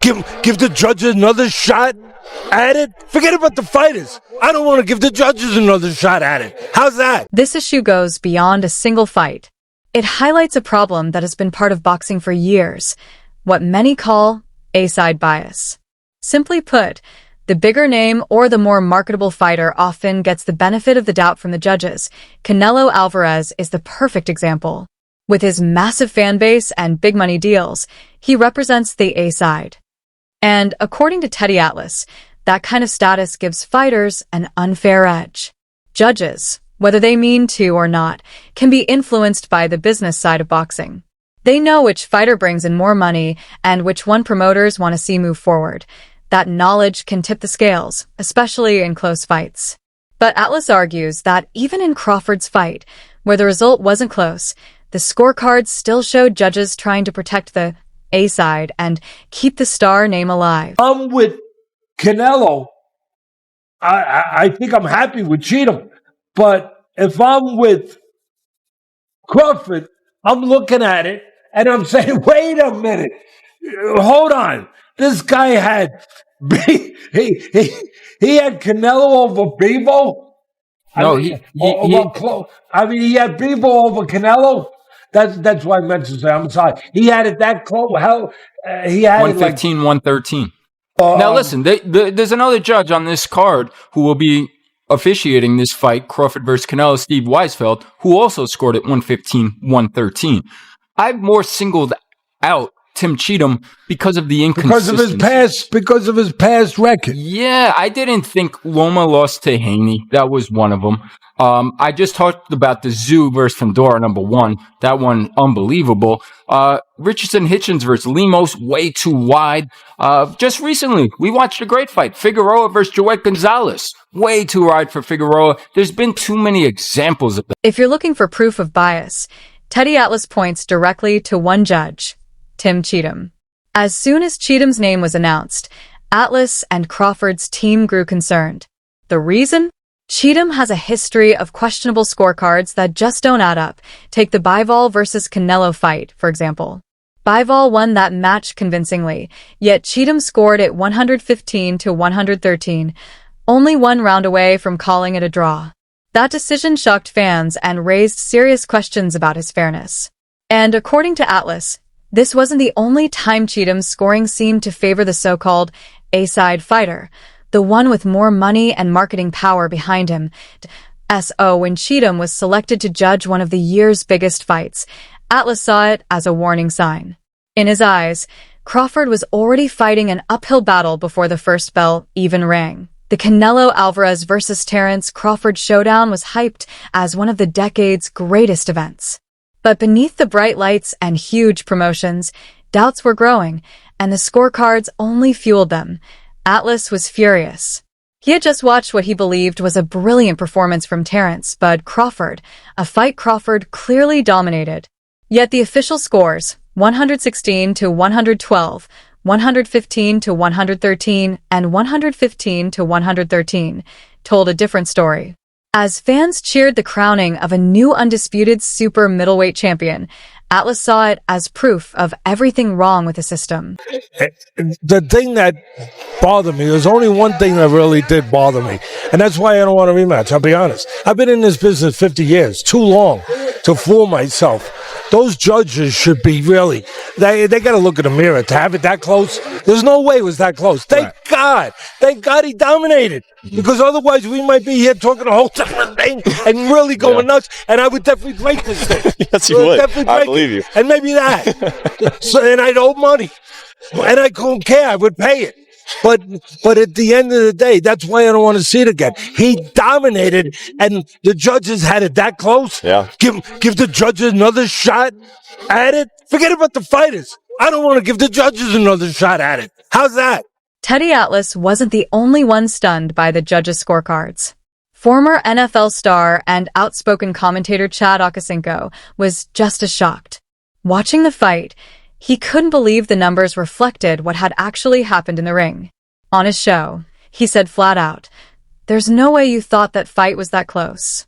give the judges another shot at it? Forget about the fighters. I don't want to give the judges another shot at it. How's that? This issue goes beyond a single fight. It highlights a problem that has been part of boxing for years, what many call A-side bias. Simply put, the bigger name or the more marketable fighter often gets the benefit of the doubt from the judges. Canelo Alvarez is the perfect example. With his massive fan base and big money deals, he represents the A-side. And according to Teddy Atlas, that kind of status gives fighters an unfair edge. Judges, whether they mean to or not, can be influenced by the business side of boxing. They know which fighter brings in more money and which one promoters want to see move forward. That knowledge can tip the scales, especially in close fights. But Atlas argues that even in Crawford's fight, where the result wasn't close, the scorecards still showed judges trying to protect the A-side and keep the star name alive. I'm with Canelo. I think I'm happy with Cheatham. But if I'm with Crawford, I'm looking at it and I'm saying, wait a minute. Hold on. This guy had he had Canelo over Bebo. He had Bebo over Canelo. That's what I meant to say. I'm sorry. He had it that close. He had 115, 113. Now listen, there's another judge on this card who will be officiating this fight, Crawford versus Canelo, Steve Weisfeld, who also scored at 115, 113. I've more singled out Tim Cheatham because of the inconsistency. Because of his past record. Yeah, I didn't think Loma lost to Haney. That was one of them. I just talked about the Zoo versus Fandora, number 1. That one, unbelievable. Richardson Hitchens versus Lemos, way too wide. Just recently, we watched a great fight. Figueroa versus Joet Gonzalez. Way too wide for Figueroa. There's been too many examples of that. If you're looking for proof of bias, Teddy Atlas points directly to one judge, Tim Cheatham. As soon as Cheatham's name was announced, Atlas and Crawford's team grew concerned. The reason? Cheatham has a history of questionable scorecards that just don't add up. Take the Bivol versus Canelo fight, for example. Bivol won that match convincingly, yet Cheatham scored at 115 to 113, only one round away from calling it a draw. That decision shocked fans and raised serious questions about his fairness. And according to Atlas, this wasn't the only time Cheatham's scoring seemed to favor the so-called A-side fighter, the one with more money and marketing power behind him. When Cheatham was selected to judge one of the year's biggest fights, Atlas saw it as a warning sign. In his eyes, Crawford was already fighting an uphill battle before the first bell even rang. The Canelo Alvarez versus Terence Crawford showdown was hyped as one of the decade's greatest events. But beneath the bright lights and huge promotions, doubts were growing, and the scorecards only fueled them. Atlas was furious. He had just watched what he believed was a brilliant performance from Terence Bud Crawford, a fight Crawford clearly dominated. Yet the official scores, 116 to 112, 115 to 113, and 115 to 113, told a different story. As fans cheered the crowning of a new undisputed super middleweight champion, Atlas saw it as proof of everything wrong with the system. The thing that bothered me, there's only one thing that really did bother me, and that's why I don't want a rematch, I'll be honest. I've been in this business 50 years, too long to fool myself. Those judges should be really, they got to look in the mirror to have it that close. There's no way it was that close. Thank God he dominated, because otherwise we might be here talking a whole different thing and really going nuts, and I would definitely break this thing. Yes, you would. I believe you. And maybe that. And I'd owe money. And I couldn't care. I would pay it. But at the end of the day, that's why I don't want to see it again. He dominated, and the judges had it that close. Yeah. Give the judges another shot at it. Forget about the fighters. I don't want to give the judges another shot at it. How's that? Teddy Atlas wasn't the only one stunned by the judges' scorecards. Former NFL star and outspoken commentator Chad Okocinco was just as shocked. Watching the fight, he couldn't believe the numbers reflected what had actually happened in the ring. On his show, he said flat out, "There's no way you thought that fight was that close."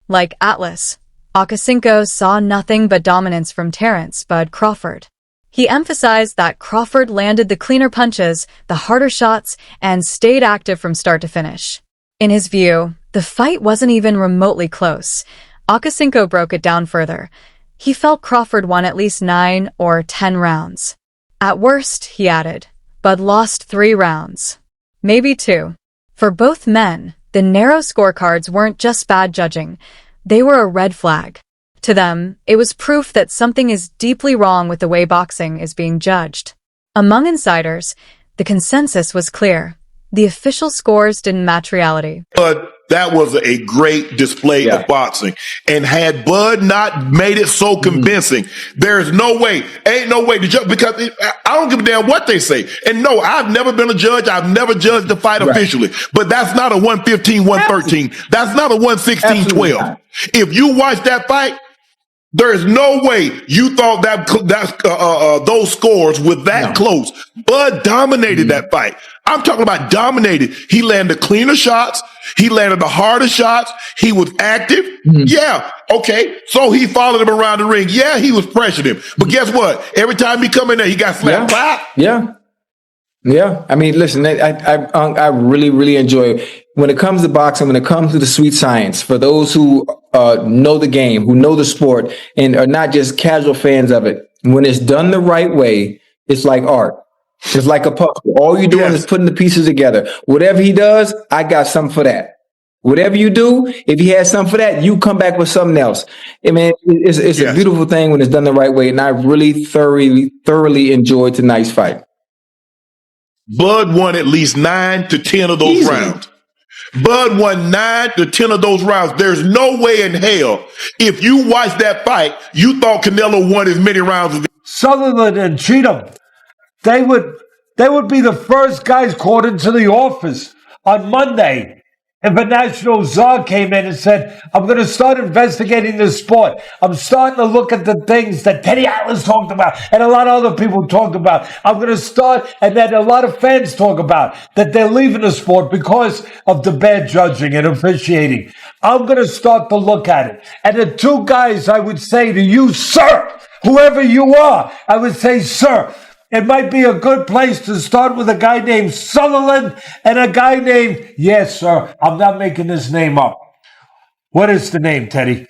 Like Atlas, Okocinco saw nothing but dominance from Terence Bud Crawford. He emphasized that Crawford landed the cleaner punches, the harder shots, and stayed active from start to finish. In his view, the fight wasn't even remotely close. Akasinko broke it down further. He felt Crawford won at least 9 or 10 rounds. At worst, he added, Bud lost 3 rounds. Maybe 2. For both men, the narrow scorecards weren't just bad judging. They were a red flag. To them, it was proof that something is deeply wrong with the way boxing is being judged. Among insiders, the consensus was clear. The official scores didn't match reality. But that was a great display of boxing. And had Bud not made it so convincing, there's no way, ain't no way to judge, because I don't give a damn what they say. And no, I've never been a judge. I've never judged the fight officially. But that's not a 115, 113. That's not a 116, 12. If you watch that fight, there is no way you thought that those scores were that close. Bud dominated that fight. I'm talking about dominated. He landed cleaner shots. He landed the harder shots. He was active. Yeah. Okay. So he followed him around the ring. Yeah, he was pressuring him. But guess what? Every time he come in there, he got slapped. Yeah. I mean, listen, I really, really enjoy it. When it comes to boxing, when it comes to the sweet science, for those who know the game, who know the sport, and are not just casual fans of it, when it's done the right way, it's like art. It's like a puzzle. All you're doing is putting the pieces together. Whatever he does, I got something for that. Whatever you do, if he has something for that, you come back with something else. I mean, it's a beautiful thing when it's done the right way, and I really thoroughly enjoyed tonight's fight. Bud won at least 9 to 10 of those rounds. Bud won 9 to 10 of those rounds. There's no way in hell, if you watched that fight, you thought Canelo won as many rounds as Sutherland and Cheatham. They would be the first guys called into the office on Monday if a national czar came in and said, I'm going to start investigating this sport. I'm starting to look at the things that Teddy Atlas talked about and a lot of other people talked about. I'm going to start, and that a lot of fans talk about, that they're leaving the sport because of the bad judging and officiating. I'm going to start to look at it. And the 2 guys I would say to you, sir, whoever you are, I would say, sir, it might be a good place to start with a guy named Sutherland and a guy named, yes, sir, I'm not making this name up. What is the name, Teddy?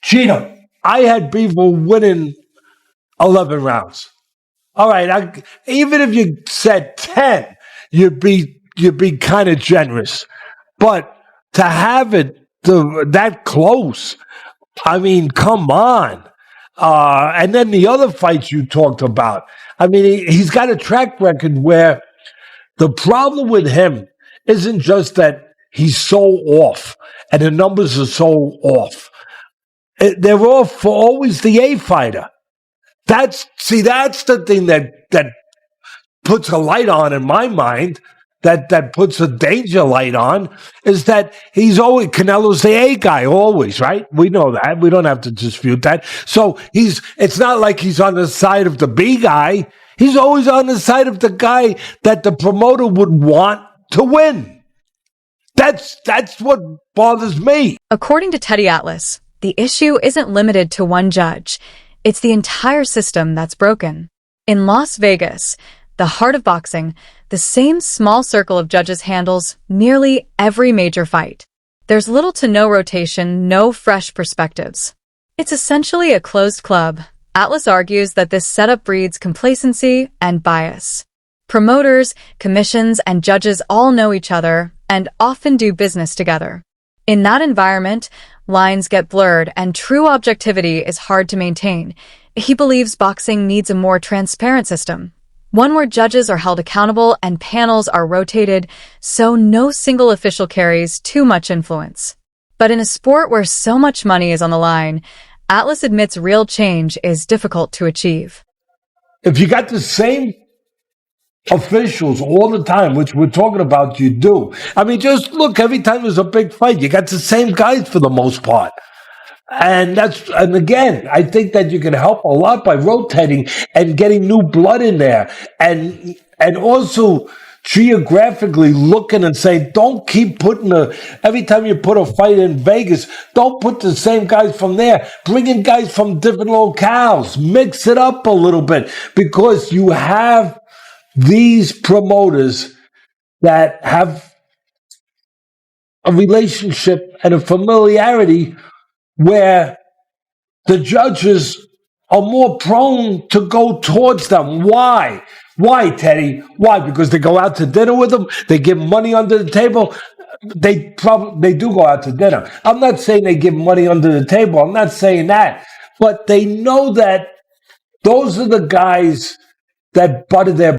Cheatham. I had people winning 11 rounds. All right, even if you said 10, you'd be kind of generous. But to have it that close, I mean, come on. And then the other fights you talked about, I mean, he's got a track record where the problem with him isn't just that he's so off and the numbers are so off. They're off for always the A fighter. That's the thing that puts a light on in my mind, that puts a danger light on, is that he's always, Canelo's the A guy, always, right? We know that. We don't have to dispute that. So it's not like he's on the side of the B guy. He's always on the side of the guy that the promoter would want to win. That's what bothers me. According to Teddy Atlas, the issue isn't limited to one judge. It's the entire system that's broken. In Las Vegas, the heart of boxing, the same small circle of judges handles nearly every major fight. There's little to no rotation, no fresh perspectives. It's essentially a closed club. Atlas argues that this setup breeds complacency and bias. Promoters, commissions, and judges all know each other and often do business together. In that environment, lines get blurred and true objectivity is hard to maintain. He believes boxing needs a more transparent system, one where judges are held accountable and panels are rotated so no single official carries too much influence. But in a sport where so much money is on the line, Atlas admits real change is difficult to achieve. If you got the same officials all the time, which we're talking about, you do. I mean, just look, every time there's a big fight, you got the same guys for the most part. And again, I think that you can help a lot by rotating and getting new blood in there, and also geographically looking and saying, don't keep putting every time you put a fight in Vegas, don't put the same guys from there. Bring in guys from different locales. Mix it up a little bit, because you have these promoters that have a relationship and a familiarity where the judges are more prone to go towards them. Why? Why, Teddy? Why? Because they go out to dinner with them. They give money under the table. They do go out to dinner. I'm not saying they give money under the table. I'm not saying that. But they know that those are the guys that butter their